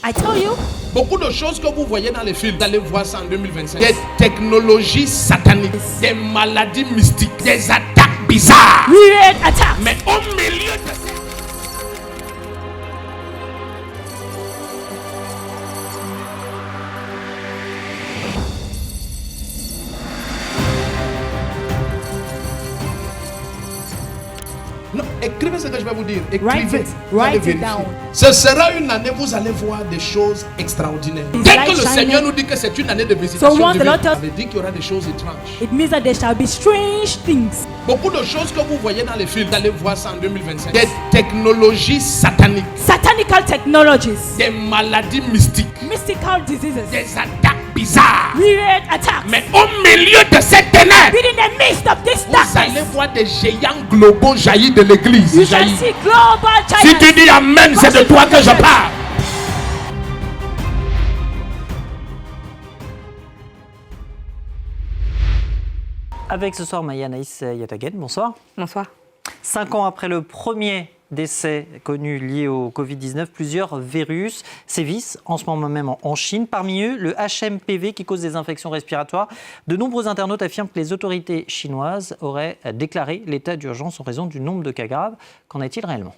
I tell you, beaucoup de choses que vous voyez dans les films, vous allez voir ça en 2025. Des technologies sataniques, des maladies mystiques, des attaques bizarres. weird attacks. Mais au milieu de ça, non, écrivez ce que je vais vous dire. Write Écrivez. it. Vous allez Write it vérifier. down. Ce sera une année, vous allez voir des choses extraordinaires. It's Dès like que le shining. Seigneur nous dit que c'est une année de visitation So once the divine, Lord tells- ça veut dire qu'il y aura des choses étranges. It means that there shall be strange things. Beaucoup de choses que vous voyez dans les films, vous allez voir ça en 2025. Des technologies sataniques, Satanical technologies, des maladies mystiques, mystical diseases, des attaques bizarres. weird attacks. Mais au milieu de cette ténèbres, But in the midst of this vous allez darkness, voir des géants globaux jaillir de l'église. you shall Jaillir. see global Si giants. tu dis Amen, c'est de toi que je parle. Avec ce soir Maya Anaïs Yatagen, bonsoir. Bonsoir. 5 ans après le premier décès connu lié au Covid-19, plusieurs virus sévissent en ce moment même en Chine. Parmi eux, le HMPV qui cause des infections respiratoires. De nombreux internautes affirment que les autorités chinoises auraient déclaré l'état d'urgence en raison du nombre de cas graves. Qu'en est-il réellement ?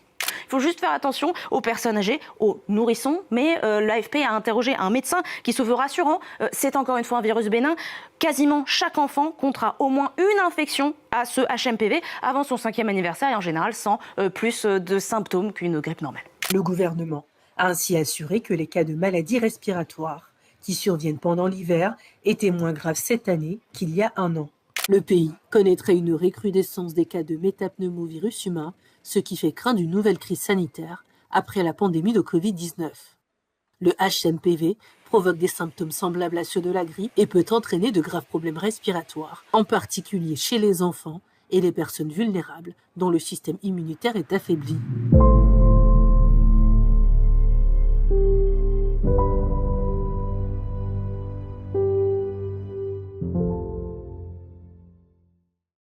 Il faut juste faire attention aux personnes âgées, aux nourrissons, mais l'AFP a interrogé un médecin qui se veut rassurant. C'est encore une fois un virus bénin. Quasiment chaque enfant comptera au moins une infection à ce HMPV avant son 5e anniversaire et en général sans plus de symptômes qu'une grippe normale. Le gouvernement a ainsi assuré que les cas de maladies respiratoires qui surviennent pendant l'hiver étaient moins graves cette année qu'il y a un an. Le pays connaîtrait une recrudescence des cas de métapneumovirus humain, ce qui fait craindre une nouvelle crise sanitaire après la pandémie de Covid-19. Le HMPV provoque des symptômes semblables à ceux de la grippe et peut entraîner de graves problèmes respiratoires, en particulier chez les enfants et les personnes vulnérables dont le système immunitaire est affaibli.